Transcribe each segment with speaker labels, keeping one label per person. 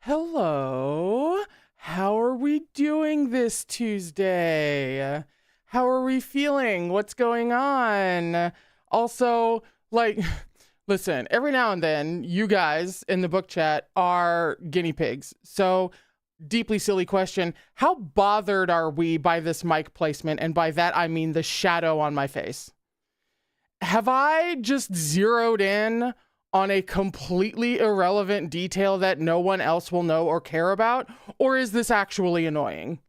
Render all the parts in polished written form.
Speaker 1: Hello. How are we doing this Tuesday? How are we feeling? What's going on? Also, listen, every now and then, you guys in the book chat are guinea pigs. So, deeply silly question. How bothered are we by this mic placement? And by that, I mean the shadow on my face. Have I just zeroed in on a completely irrelevant detail that no one else will know or care about? Or is this actually annoying?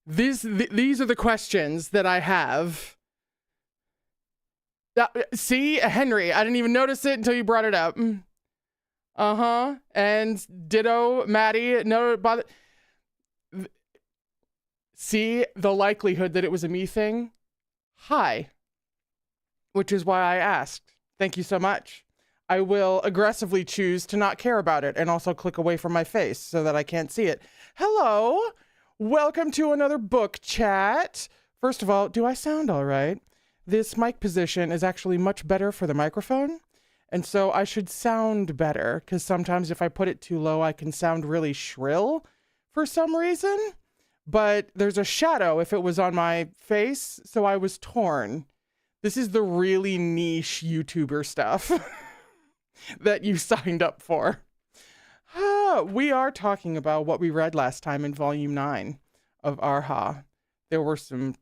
Speaker 1: These are the questions that I have. See, Henry, I didn't even notice it until you brought it up. And ditto, Maddie. No, bother. See, the likelihood that it was a me thing? High. Which is why I asked. Thank you so much. I will aggressively choose to not care about it and also click away from my face so that I can't see it. Hello. Welcome to another book chat. First of all, do I sound all right? This mic position is actually much better for the microphone. And so I should sound better because sometimes if I put it too low, I can sound really shrill for some reason. But there's a shadow if it was on my face, so I was torn. This is the really niche YouTuber stuff that you signed up for. We are talking about what we read last time in volume 9 of Erha. There were some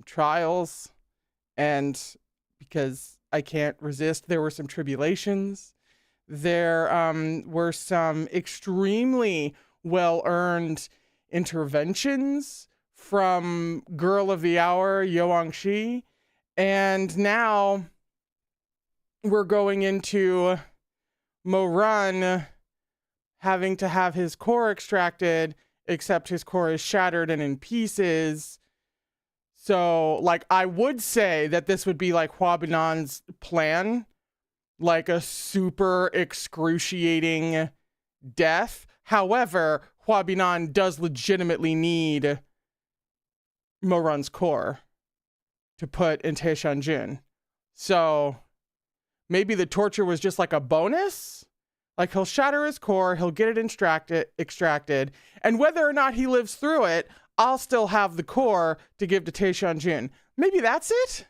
Speaker 1: trials, and because I can't resist, there were some tribulations. There were some extremely well-earned interventions from Girl of the Hour, Wangxi. And now we're going into Mo having to have his core extracted, except his core is shattered and in pieces. So, I would say that this would be like Huabinan's plan, like a super excruciating death. However, Huabinan does legitimately need Mo core to put in Taishanjun. So maybe the torture was just like a bonus. Like he'll shatter his core, he'll get it extracted, and whether or not he lives through it, I'll still have the core to give to Taishanjun. Maybe that's it?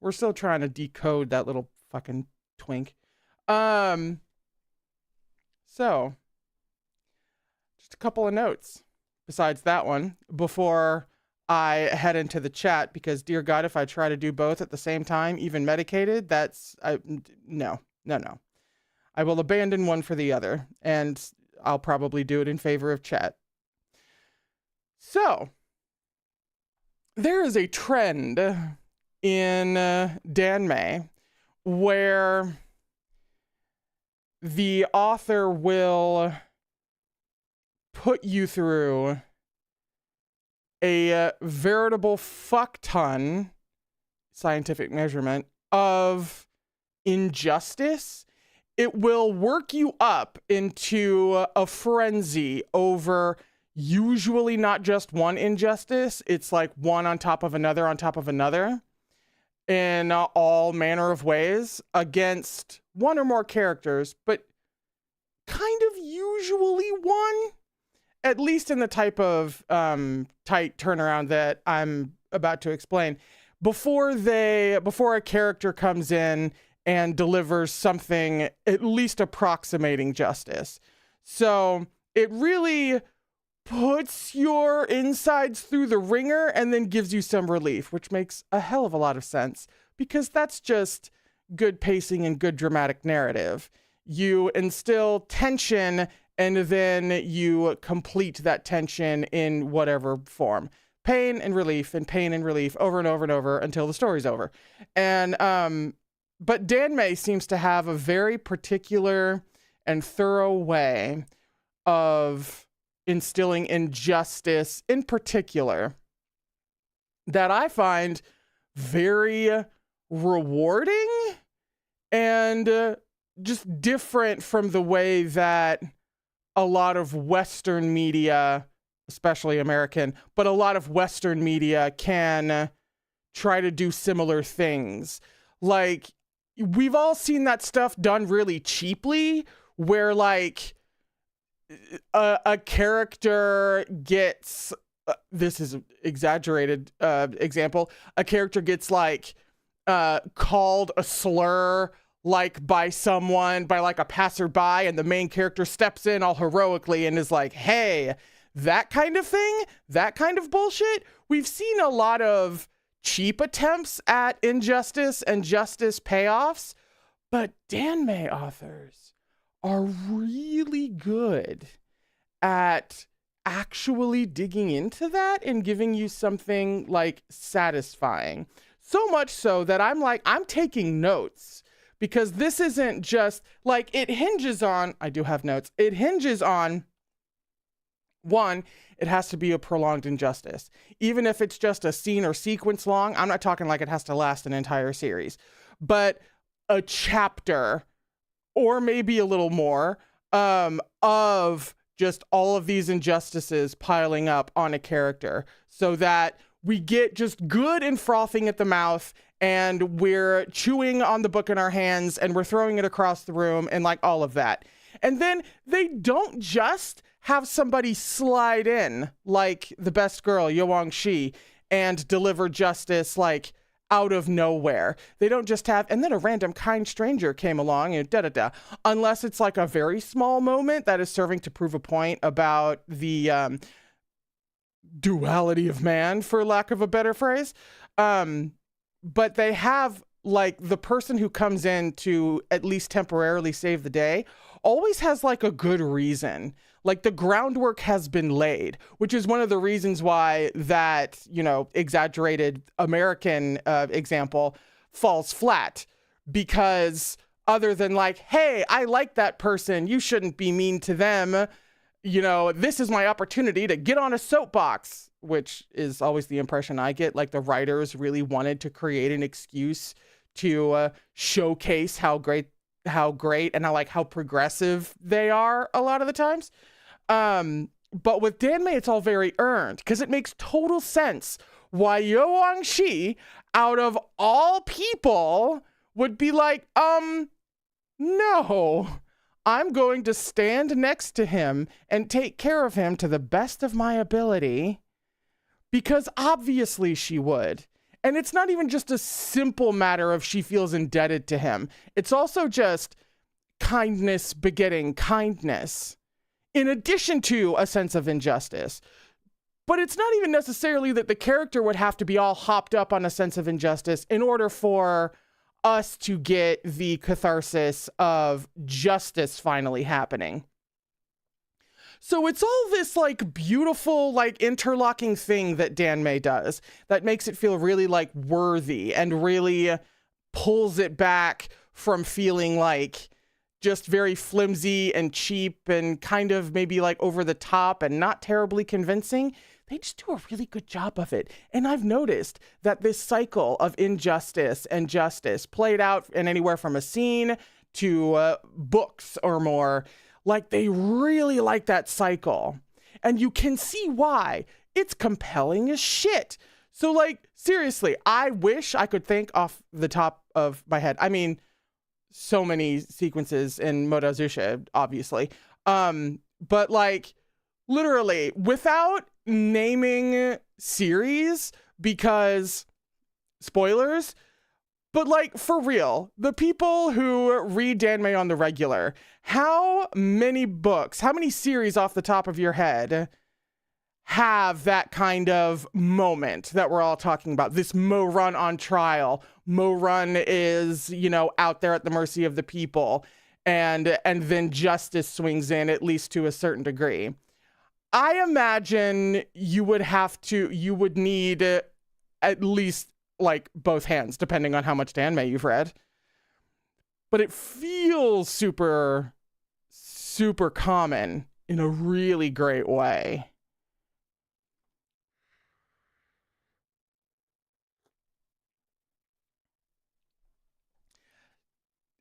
Speaker 1: We're still trying to decode that little fucking twink. So just a couple of notes besides that one before I head into the chat, because dear God, if I try to do both at the same time, even medicated, no. I will abandon one for the other, and I'll probably do it in favor of chat. So, there is a trend in Danmei where the author will put you through a veritable fuck ton, scientific measurement, of injustice. It will work you up into a frenzy over usually not just one injustice. It's like one on top of another in all manner of ways against one or more characters, but kind of usually one. At least in the type of tight turnaround that I'm about to explain, before a character comes in and delivers something at least approximating justice. So it really puts your insides through the ringer and then gives you some relief, which makes a hell of a lot of sense because that's just good pacing and good dramatic narrative. You instill tension and then you complete that tension in whatever form. Pain and relief over and over and over until the story's over. And but Danmei seems to have a very particular and thorough way of instilling injustice in particular that I find very rewarding and just different from the way that a lot of Western media, especially American, but a lot of Western media can try to do similar things. Like, we've all seen that stuff done really cheaply, where like a character gets this is an exaggerated example. A character gets like called a slur like by someone, by like a passerby, and the main character steps in all heroically and is like, hey, that kind of thing, that kind of bullshit. We've seen a lot of cheap attempts at injustice and justice payoffs, but Danmei authors are really good at actually digging into that and giving you something like satisfying. So much so that I'm taking notes, because this isn't just like, it hinges on, I do have notes. It hinges on, one, it has to be a prolonged injustice. Even if it's just a scene or sequence long, I'm not talking like it has to last an entire series, but a chapter or maybe a little more of just all of these injustices piling up on a character, so that we get just good and frothing at the mouth, and we're chewing on the book in our hands, and we're throwing it across the room, and like all of that. And then they don't just have somebody slide in like the best girl, Wangxi, and deliver justice like out of nowhere. They don't just have, and then a random kind stranger came along and da-da-da. Unless it's like a very small moment that is serving to prove a point about the duality of man, for lack of a better phrase. But they have like the person who comes in to at least temporarily save the day always has like a good reason. Like the groundwork has been laid, which is one of the reasons why that, you know, exaggerated American example falls flat. Because other than like, hey, I like that person, you shouldn't be mean to them, you know, this is my opportunity to get on a soapbox, which is always the impression I get. Like the writers really wanted to create an excuse to showcase how great and how progressive they are a lot of the times. But with Danmei, it's all very earned, because it makes total sense why Wangxi, out of all people, would be like, no, I'm going to stand next to him and take care of him to the best of my ability, because obviously she would. And it's not even just a simple matter of she feels indebted to him. It's also just kindness begetting kindness, in addition to a sense of injustice. But it's not even necessarily that the character would have to be all hopped up on a sense of injustice in order for us to get the catharsis of justice finally happening. So it's all this like beautiful, like interlocking thing that Danmei does that makes it feel really like worthy and really pulls it back from feeling like just very flimsy and cheap and kind of maybe like over the top and not terribly convincing. They just do a really good job of it. And I've noticed that this cycle of injustice and justice played out in anywhere from a scene to books or more. Like they really like that cycle. And you can see why. It's compelling as shit. So like, seriously, I wish I could think off the top of my head. I mean, so many sequences in Modazusha, obviously. But like, literally, without naming series, because spoilers, but like, for real, the people who read Danmei on the regular, how many books, how many series off the top of your head have that kind of moment that we're all talking about? This Mo Run on trial. Mo Run is, you know, out there at the mercy of the people, and then justice swings in, at least to a certain degree. I imagine you would need at least like both hands, depending on how much Danmei you've read. But it feels super, super common in a really great way.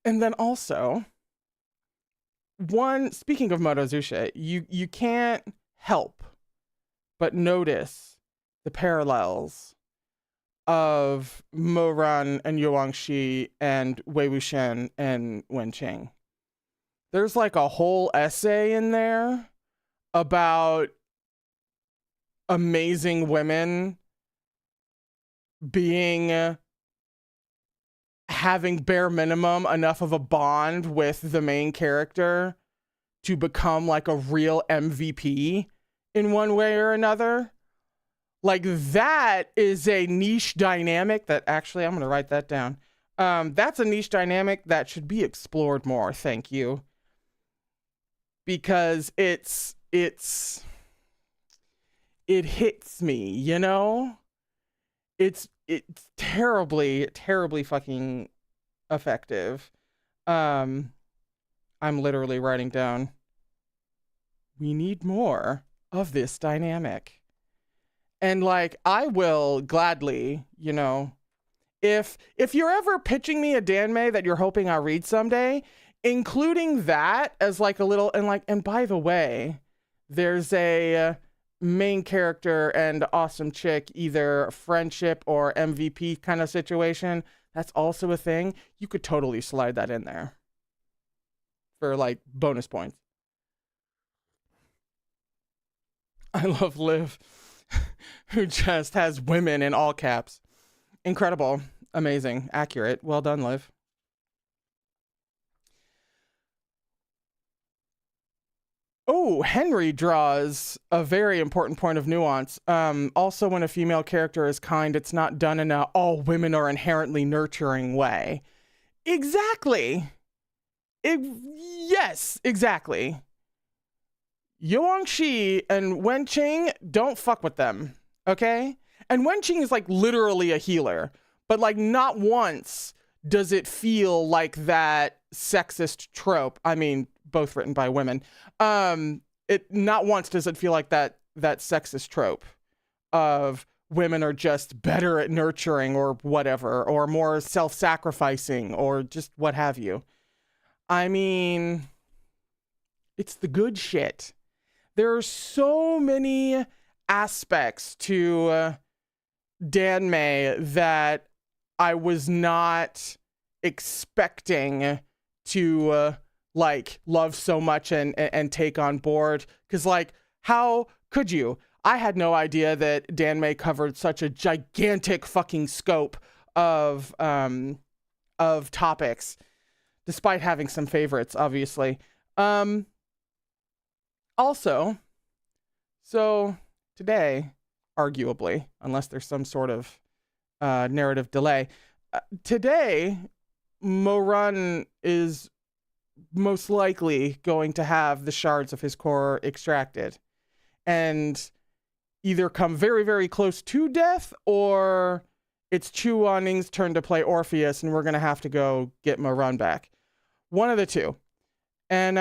Speaker 1: And then also, speaking of Modazusha, you can't help but notice the parallels of Mo Ran and Yuangxi and Wei Wuxian and Wenqing. There's like a whole essay in there about amazing women being having bare minimum enough of a bond with the main character to become like a real MVP in one way or another. Like, that is a niche dynamic that actually, I'm going to write that down. That's a niche dynamic that should be explored more. Thank you. Because it hits me, you know? It's terribly, terribly fucking effective. I'm literally writing down, we need more of this dynamic. And like, I will gladly, you know, if you're ever pitching me a danmei that you're hoping I'll read someday, including that as like a little, and by the way, there's a main character and awesome chick, either friendship or MVP kind of situation. That's also a thing. You could totally slide that in there for like bonus points. I love Liv, who just has women in all caps. Incredible, amazing, accurate. Well done, Liv. Oh, Henry draws a very important point of nuance. Also, when a female character is kind, it's not done in a all women are inherently nurturing way. Exactly. Yes, exactly. Wangxi and Wenqing, don't fuck with them, okay? And Wenqing is like literally a healer, but like not once does it feel like that sexist trope. I mean, both written by women. It not once does it feel like that sexist trope of women are just better at nurturing or whatever, or more self-sacrificing or just what have you. I mean, it's the good shit. There are so many aspects to danmei that I was not expecting to like love so much and take on board. Because like, how could you? I had no idea that danmei covered such a gigantic fucking scope of topics, despite having some favorites, obviously. Also, so today, arguably, unless there's some sort of narrative delay, today, Morun is most likely going to have the shards of his core extracted and either come very, very close to death, or it's Chu Wanning's turn to play Orpheus and we're going to have to go get Morun back. One of the two. And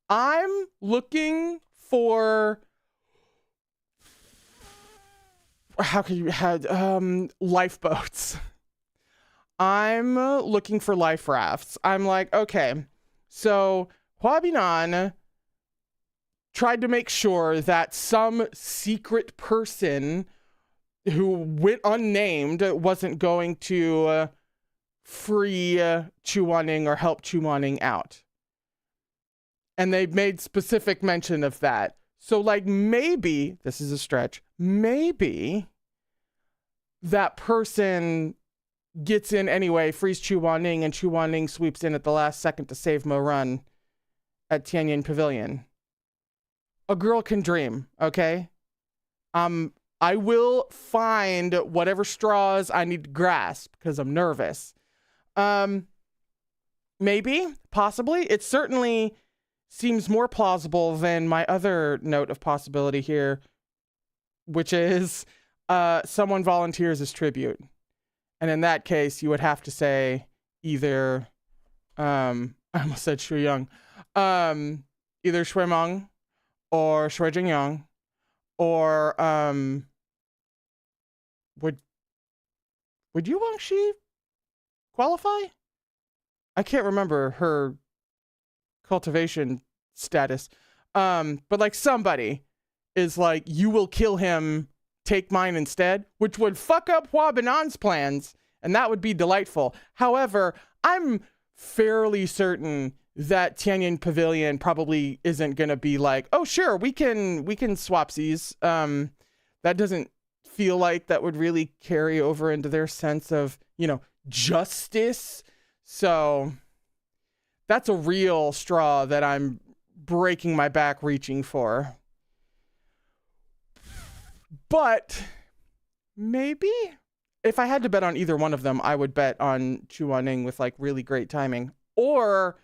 Speaker 1: I'm looking for, how can you have lifeboats. I'm looking for life rafts. I'm like, okay, so Huabinan tried to make sure that some secret person who went unnamed wasn't going to free Chu Wanning or help Chu Wanning out. And they made specific mention of that. So like, maybe, this is a stretch, maybe that person gets in anyway, frees Chu Wanning, and Chu Wanning sweeps in at the last second to save Morun at Tianyin Pavilion. A girl can dream, okay? I will find whatever straws I need to grasp because I'm nervous. Maybe, possibly. It certainly seems more plausible than my other note of possibility here, which is someone volunteers as tribute. And in that case, you would have to say either, I almost said Shui Young, either Shui Meng or Shui Jingyang, or would Yu Wangxi qualify? I can't remember her cultivation status. But like somebody is like, you will kill him, take mine instead, which would fuck up Huabinan's plans, and that would be delightful. However, I'm fairly certain that Tianyin Pavilion probably isn't going to be like, oh, sure, we can swapsies. That doesn't feel like that would really carry over into their sense of, justice. So that's a real straw that I'm breaking my back reaching for. But maybe if I had to bet on either one of them, I would bet on Chu Wanning with like really great timing or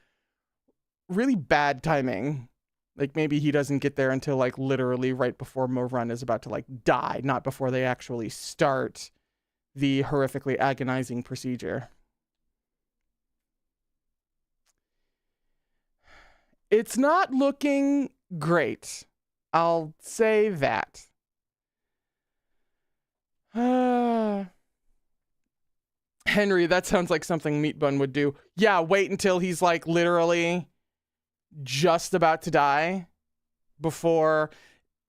Speaker 1: really bad timing. Like maybe he doesn't get there until like literally right before Mo Run is about to like die, not before they actually start the horrifically agonizing procedure. It's not looking great. I'll say that. Henry, that sounds like something Meat Bun would do. Yeah, wait until he's like literally just about to die before.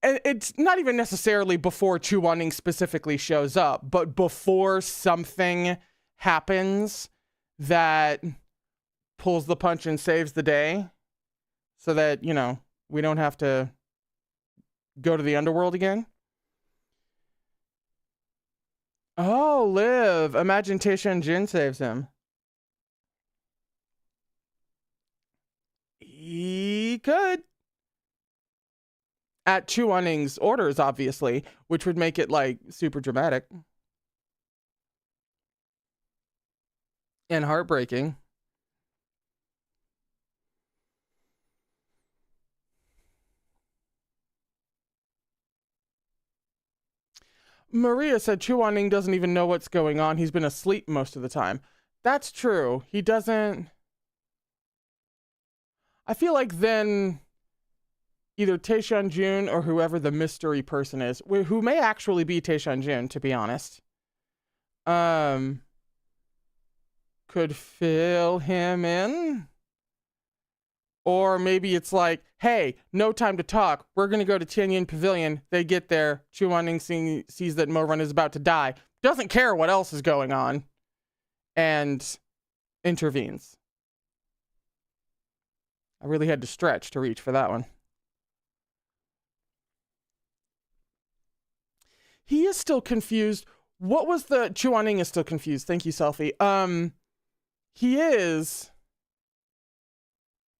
Speaker 1: And it's not even necessarily before Chu Wanning specifically shows up, but before something happens that pulls the punch and saves the day so that, we don't have to go to the underworld again. Oh, Liv. Imagine Taishan Jin saves him. He could. At Chu Wanning's orders, obviously, which would make it like super dramatic and heartbreaking. Maria said Chu Wanning doesn't even know what's going on. He's been asleep most of the time. That's true. He doesn't. I feel like then either Taishan Jun or whoever the mystery person is, who may actually be Taishan Jun, to be honest, could fill him in. Or maybe it's like, hey, no time to talk. We're going to go to Tianyin Pavilion. They get there. Chu Wanning sees that Mo Run is about to die. Doesn't care what else is going on. And intervenes. I really had to stretch to reach for that one. He is still confused. What was the... Chu Wanning is still confused. Thank you, Selfie. He is...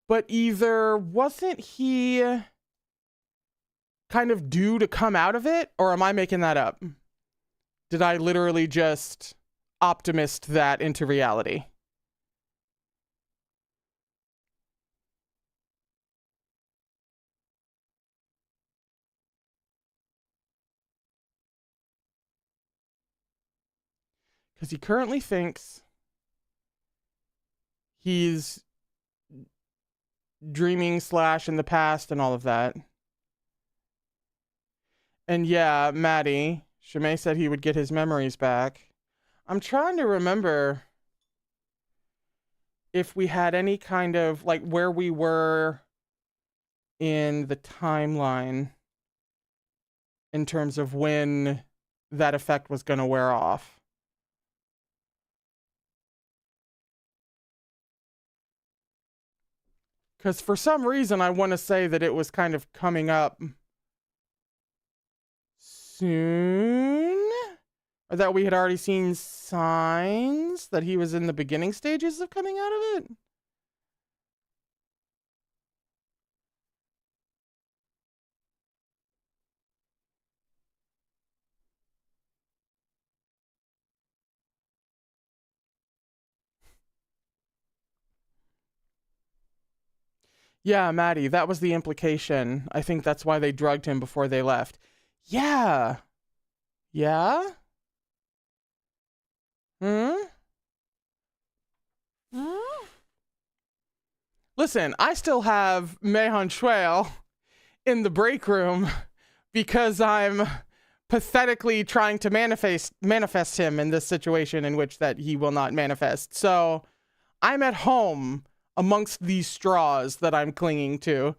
Speaker 1: But either wasn't he kind of due to come out of it? Or am I making that up? Did I literally just optimist that into reality? Because he currently thinks he's dreaming / in the past and all of that. And yeah, Maddie, Shimei said he would get his memories back. I'm trying to remember if we had any kind of, like, where we were in the timeline in terms of when that effect was going to wear off. Because for some reason, I want to say that it was kind of coming up soon, or that we had already seen signs that he was in the beginning stages of coming out of it. Yeah, Maddie, that was the implication. I think that's why they drugged him before they left. Yeah. Yeah? Hmm? Hmm? Listen, I still have Meihan Shuel in the break room because I'm pathetically trying to manifest him in this situation in which that he will not manifest. So I'm at home amongst these straws that I'm clinging to.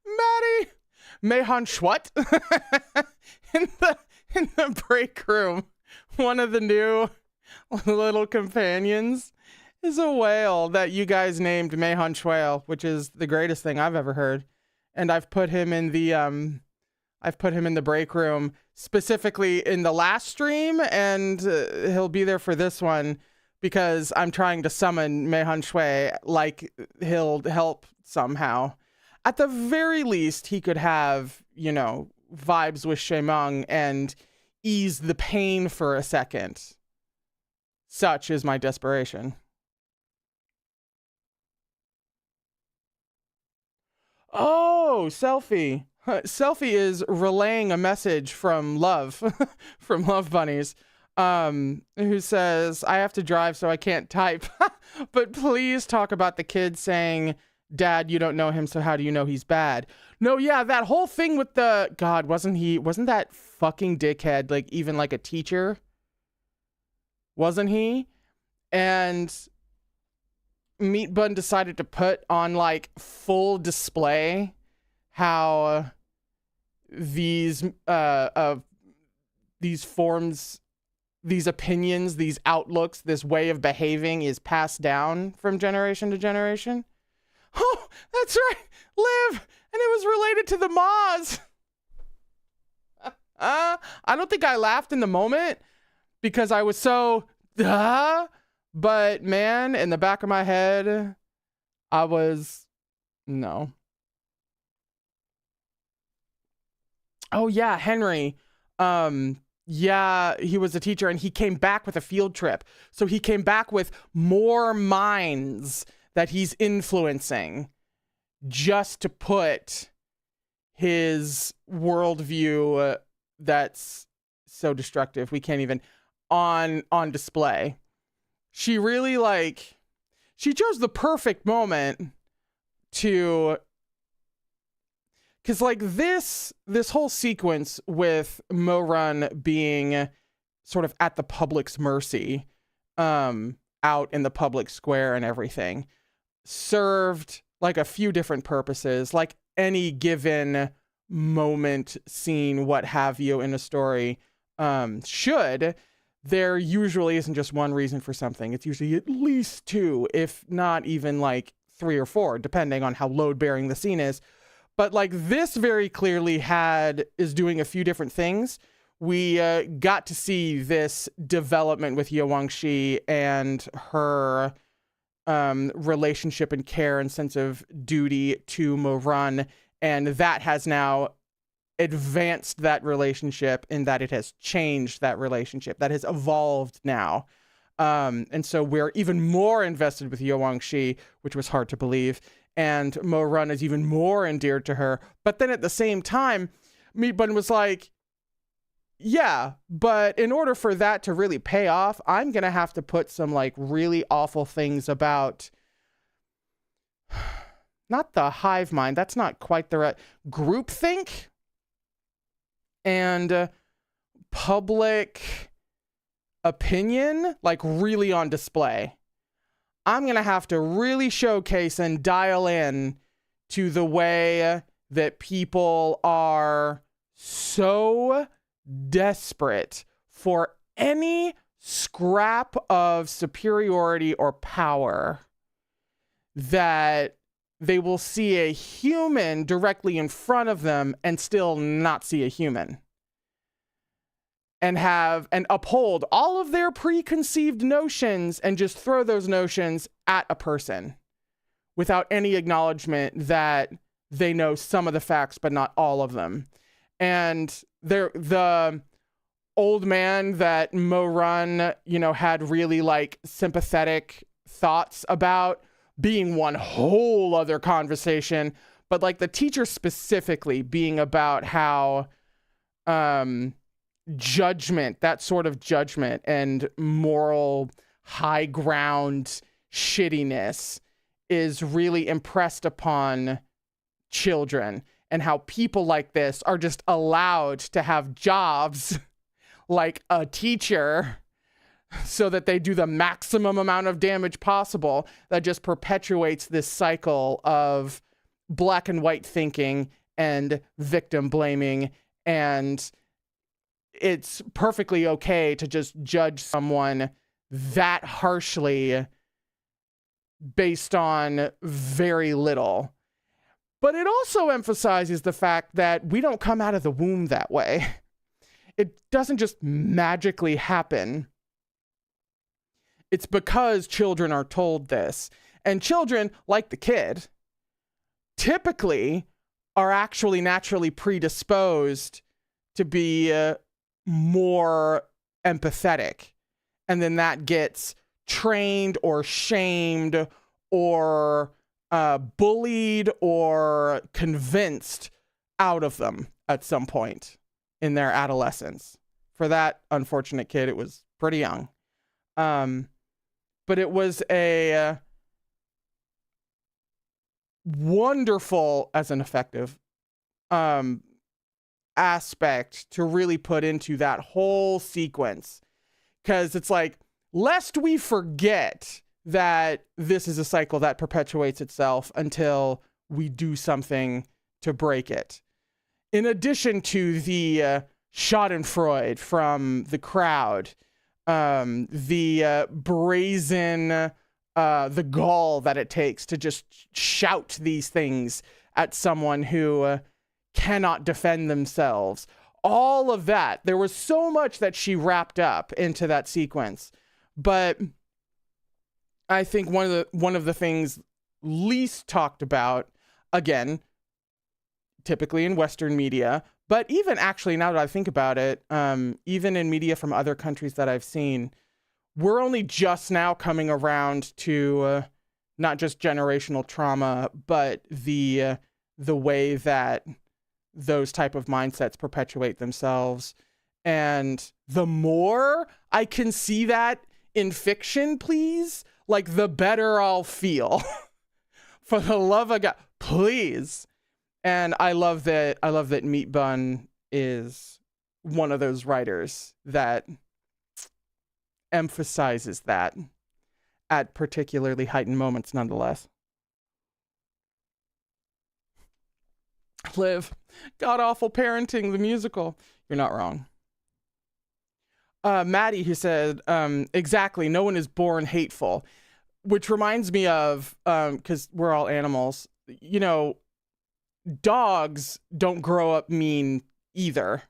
Speaker 1: Maddie, Meihan Schwat in the break room. One of the new little companions is a whale that you guys named Meihan Schwale, which is the greatest thing I've ever heard. And I've put him in the break room specifically in the last stream, and he'll be there for this one because I'm trying to summon Meihan Shui, like he'll help somehow. At the very least, he could have, vibes with Shenmeng and ease the pain for a second. Such is my desperation. Oh, Selfie. Selfie is relaying a message from Love, from Love Bunnies, who says, I have to drive so I can't type, but please talk about the kid saying, Dad, you don't know him, so how do you know he's bad? No, yeah, that whole thing with God, wasn't that fucking dickhead, even like a teacher? Wasn't he? And Meat Bun decided to put on full display how these forms, these opinions, these outlooks, this way of behaving is passed down from generation to generation. Oh, that's right, Liv, and it was related to the Moz. I don't think I laughed in the moment because I was so, but man, in the back of my head, I was, no. Oh yeah, Henry. Yeah, he was a teacher and he came back with a field trip. So he came back with more minds that he's influencing just to put his worldview that's so destructive, we can't even, on display. She really she chose the perfect moment to, because this whole sequence with Mo-Run being sort of at the public's mercy, out in the public square and everything, served a few different purposes. Like any given moment, scene, what have you in a story should, there usually isn't just one reason for something. It's usually at least two, if not even 3 or 4, depending on how load-bearing the scene is. But this very clearly is doing a few different things. We got to see this development with Wangxi and her relationship and care and sense of duty to Mo-Run, and that has now advanced that relationship in that it has changed that relationship, that has evolved now. And so we're even more invested with Wangxi, which was hard to believe, and Mo-Run is even more endeared to her. But then at the same time, Meat Bun was like, yeah, but in order for that to really pay off, I'm going to have to put some really awful things about, not the hive mind, that's not quite the right, groupthink and public opinion, really on display. I'm going to have to really showcase and dial in to the way that people are so desperate for any scrap of superiority or power that they will see a human directly in front of them and still not see a human, and uphold all of their preconceived notions and just throw those notions at a person without any acknowledgement that they know some of the facts but not all of them. And the old man that Mo-Run, had really sympathetic thoughts about being one whole other conversation, but the teacher specifically being about how judgment, that sort of judgment and moral high ground shittiness is really impressed upon children, and how people like this are just allowed to have jobs like a teacher so that they do the maximum amount of damage possible. That just perpetuates this cycle of black and white thinking and victim blaming, and it's perfectly okay to just judge someone that harshly based on very little. But it also emphasizes the fact that we don't come out of the womb that way. It doesn't just magically happen. It's because children are told this. And children, like the kid, typically are actually naturally predisposed to be more empathetic. And then that gets trained or shamed or bullied or convinced out of them at some point in their adolescence. For that unfortunate kid, it was pretty young. But it was a wonderful, as an effective aspect to really put into that whole sequence. Because it's like, lest we forget that this is a cycle that perpetuates itself until we do something to break it. In addition to the schadenfreude from the crowd, the brazen, the gall that it takes to just shout these things at someone who cannot defend themselves. All of that. There was so much that she wrapped up into that sequence. But I think one of the things least talked about, again, typically in Western media, but even actually now that I think about it, even in media from other countries that I've seen, we're only just now coming around to not just generational trauma, but the way that those type of mindsets perpetuate themselves. And the more I can see that in fiction, please, like, the better I'll feel. For the love of God, please. And I love that Meat Bun is one of those writers that emphasizes that at particularly heightened moments nonetheless. Liv, God-awful parenting, the musical. You're not wrong. Maddie, who said, exactly, no one is born hateful. Which reminds me of, because we're all animals, you know, dogs don't grow up mean either.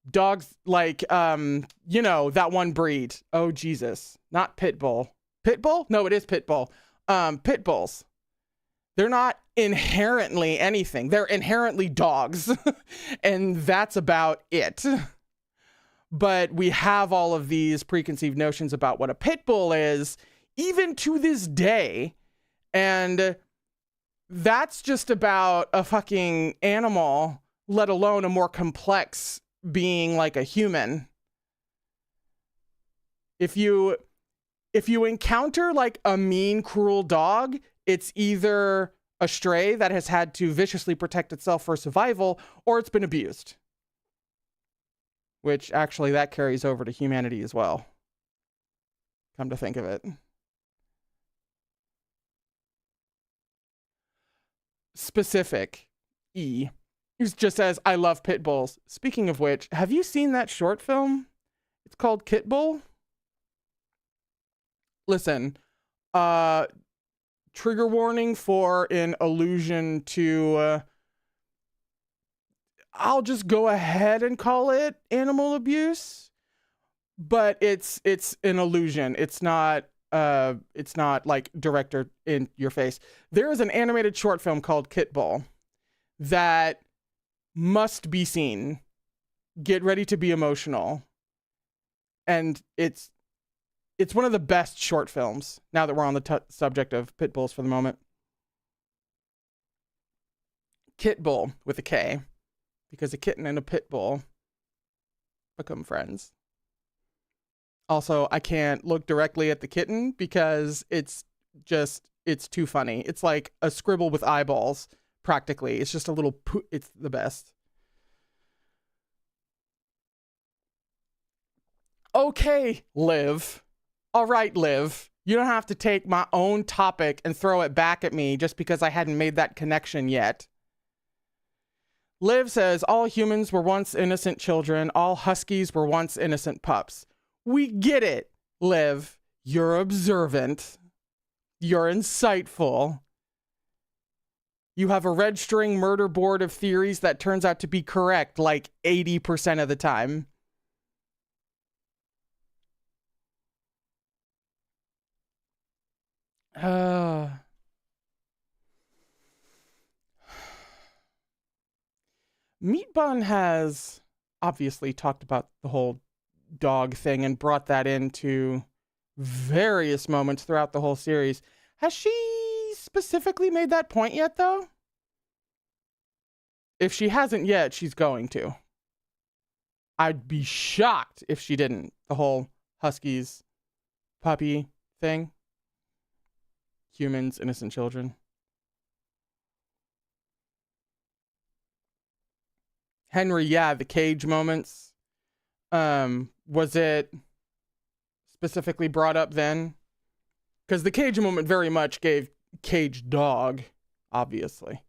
Speaker 1: Dogs, like, you know, that one breed. Oh, Jesus. Not pit bull. Pit bull? No, it is pit bull. Pit bulls. They're not inherently anything. They're inherently dogs. And that's about it. But we have all of these preconceived notions about what a pit bull is, even to this day. And that's just about a fucking animal, let alone a more complex being like a human. If you encounter like a mean, cruel dog, it's either a stray that has had to viciously protect itself for survival, or it's been abused. Which actually that carries over to humanity as well. Come to think of it. Specific E. It just says, I love pit bulls. Speaking of which, have you seen that short film? It's called Kit Bull. Listen, trigger warning for an allusion to, I'll just go ahead and call it animal abuse, but it's an illusion. It's not like director in your face. There is an animated short film called Kit Bull that must be seen. Get ready to be emotional. And it's one of the best short films, now that we're on the subject of pit bulls for the moment. Kit Bull with a K, because a kitten and a pit bull become friends. Also, I can't look directly at the kitten because it's too funny. It's like a scribble with eyeballs, practically. It's just a little it's the best. Okay, Liv. All right, Liv. You don't have to take my own topic and throw it back at me just because I hadn't made that connection yet. Liv says, all humans were once innocent children. All huskies were once innocent pups. We get it, Liv. You're observant. You're insightful. You have a red string murder board of theories that turns out to be correct like 80% of the time. Meat Bun has obviously talked about the whole dog thing and brought that into various moments throughout the whole series. Has she specifically made that point yet, though? If she hasn't yet, she's going to. I'd be shocked if she didn't. The whole Huskies puppy thing. Humans, innocent children. Henry, yeah, the cage moments. Was it specifically brought up then? Because the cage moment very much gave cage dog, obviously.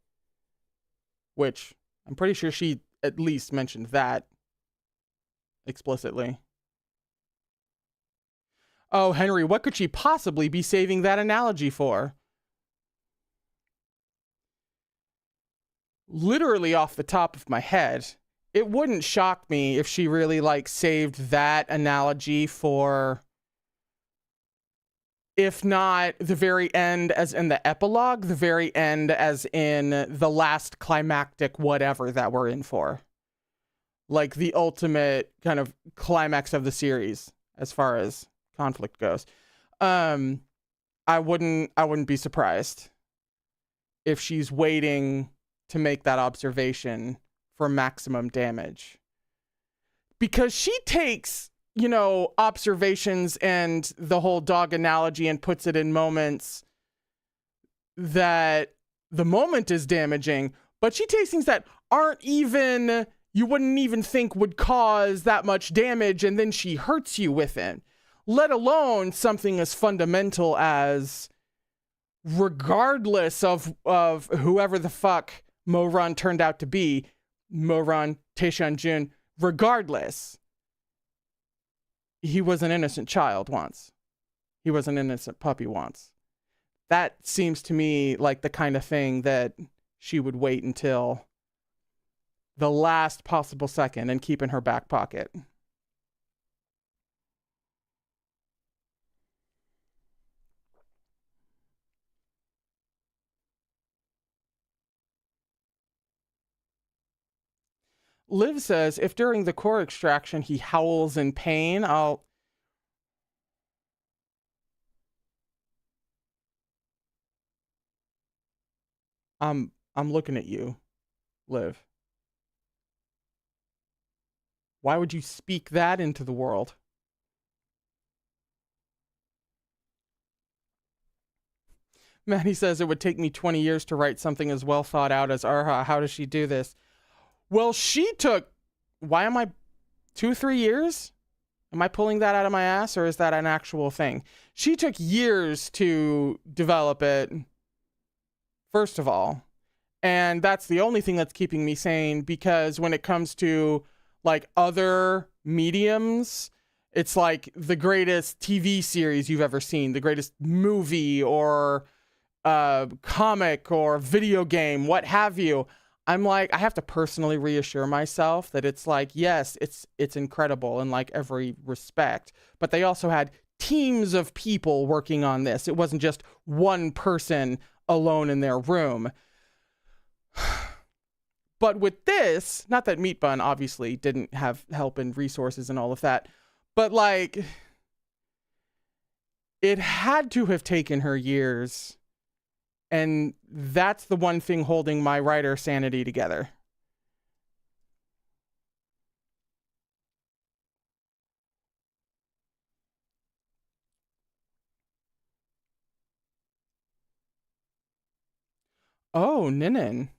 Speaker 1: Which I'm pretty sure she at least mentioned that explicitly. Oh, Henry, what could she possibly be saving that analogy for? Literally off the top of my head, it wouldn't shock me if she really like saved that analogy for, if not the very end as in the epilogue, the very end as in the last climactic whatever that we're in for. Like the ultimate kind of climax of the series as far as conflict goes. I wouldn't be surprised if she's waiting to make that observation for maximum damage. Because she takes, you know, observations and the whole dog analogy and puts it in moments that the moment is damaging, but she takes things that aren't even, you wouldn't even think would cause that much damage, and then she hurts you with it. Let alone something as fundamental as, regardless of whoever the fuck Moran turned out to be, Moran, Taeshan Jun, regardless, he was an innocent child once. He was an innocent puppy once. That seems to me like the kind of thing that she would wait until the last possible second and keep in her back pocket. Liv says, if during the core extraction he howls in pain, I'm looking at you, Liv. Why would you speak that into the world? Maddie says, it would take me 20 years to write something as well thought out as Erha. How does she do this? Well, she took, why am I 2-3 years? Am I pulling that out of my ass, or is that an actual thing? She took years to develop it, first of all. And that's the only thing that's keeping me sane, because when it comes to like other mediums, it's like the greatest TV series you've ever seen, the greatest movie or comic or video game, what have you. I'm like, I have to personally reassure myself that it's like, yes, it's incredible in like every respect, but they also had teams of people working on this. It wasn't just one person alone in their room. But with this, not that Meat Bun obviously didn't have help and resources and all of that, but like, it had to have taken her years. And that's the one thing holding my writer sanity together. Oh, Ninin.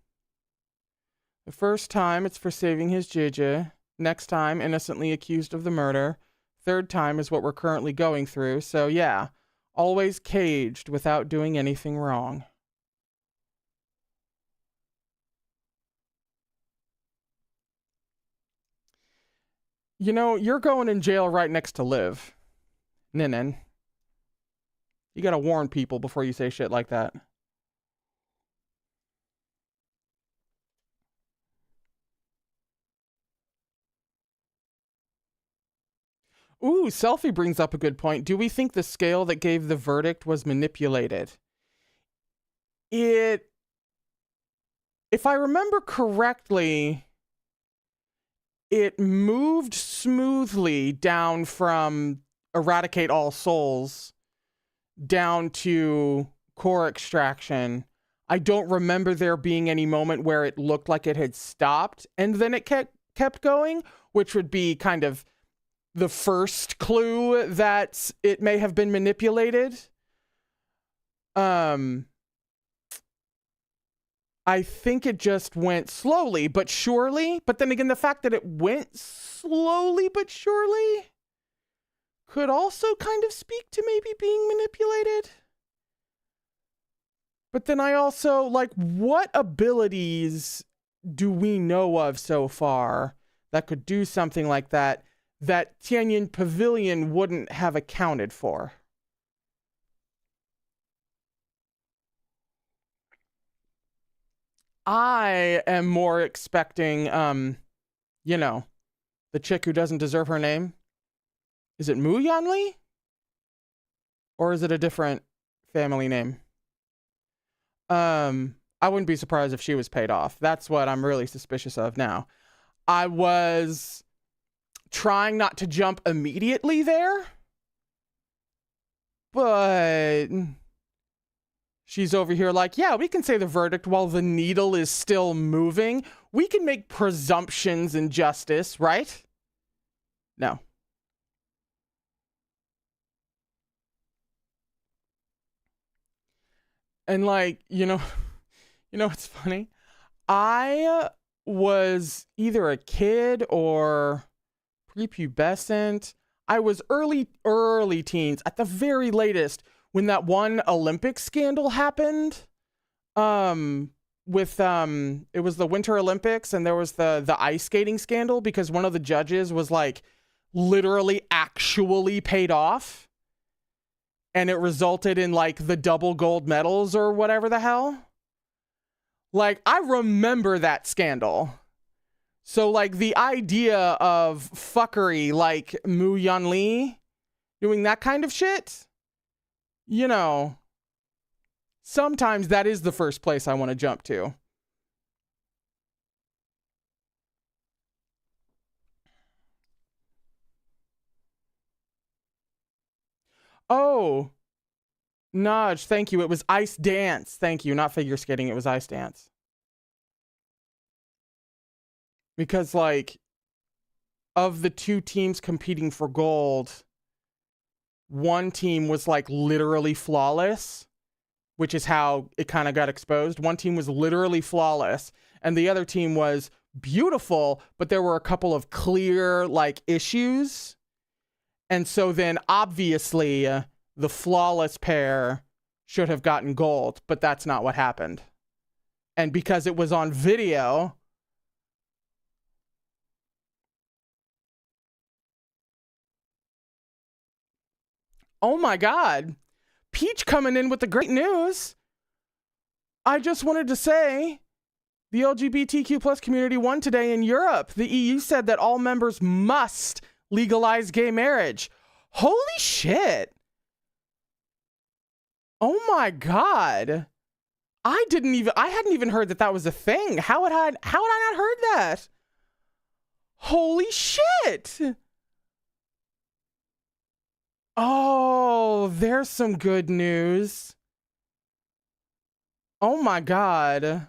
Speaker 1: The first time, it's for saving his Jija. Next time, innocently accused of the murder. Third time is what we're currently going through. So yeah, always caged without doing anything wrong. You know, you're going in jail right next to Liv. Ninin. You gotta warn people before you say shit like that. Ooh, Selfie brings up a good point. Do we think the scale that gave the verdict was manipulated? If I remember correctly, it moved smoothly down from Eradicate All Souls down to Core Extraction. I don't remember there being any moment where it looked like it had stopped and then it kept going, which would be kind of the first clue that it may have been manipulated. I think it just went slowly but surely. But then again, the fact that it went slowly but surely could also kind of speak to maybe being manipulated. But then I also, like, what abilities do we know of so far that could do something like that that Tianyin Pavilion wouldn't have accounted for? I am more expecting, you know, the chick who doesn't deserve her name. Is it Mu Yanli? Or is it a different family name? I wouldn't be surprised if she was paid off. That's what I'm really suspicious of now. I was trying not to jump immediately there, but she's over here like, yeah, we can say the verdict while the needle is still moving. We can make presumptions in justice, right? No. And like, you know what's funny? I was either a kid or prepubescent. I was early teens at the very latest when that one Olympic scandal happened. With it was the Winter Olympics and there was the ice skating scandal because one of the judges was like literally actually paid off. And it resulted in like the double gold medals or whatever the hell. Like, I remember that scandal. So like the idea of fuckery like Mu Yanli doing that kind of shit, you know, sometimes that is the first place I want to jump to. Oh, Nudge, thank you. It was ice dance. Thank you. Not figure skating. It was ice dance. Because, like, of the two teams competing for gold, one team was, like, literally flawless, which is how it kind of got exposed. One team was literally flawless, and the other team was beautiful, but there were a couple of clear, like, issues. And so then, obviously, the flawless pair should have gotten gold, but that's not what happened. And because it was on video, oh my God, Peach coming in with the great news. I just wanted to say the LGBTQ plus community won today in Europe. The EU said that all members must legalize gay marriage. Holy shit. Oh my God. I hadn't even heard that was a thing. How had I not heard that? Holy shit. Oh, there's some good news. Oh my God.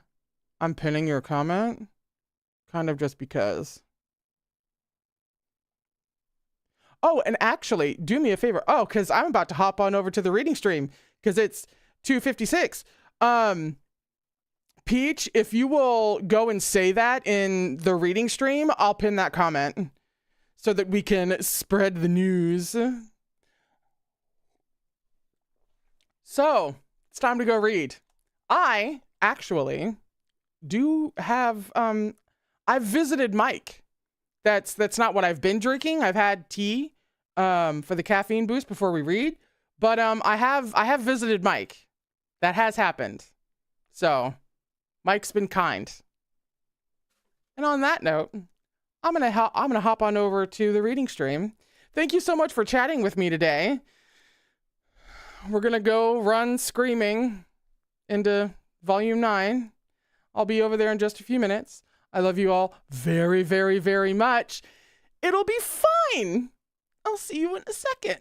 Speaker 1: I'm pinning your comment. Kind of just because. Oh, and actually, do me a favor. Oh, because I'm about to hop on over to the reading stream because it's 2:56. Peach, if you will go and say that in the reading stream, I'll pin that comment so that we can spread the news. So, it's time to go read. I actually do have, I've visited Mike. That's not what I've been drinking. I've had tea for the caffeine boost before we read, but I have visited Mike. That has happened. So Mike's been kind. And on that note, I'm gonna hop on over to the reading stream. Thank you so much for chatting with me today. We're gonna go run screaming into volume 9. I'll be over there in just a few minutes. I love you all very, very, very much. It'll be fine. I'll see you in a second.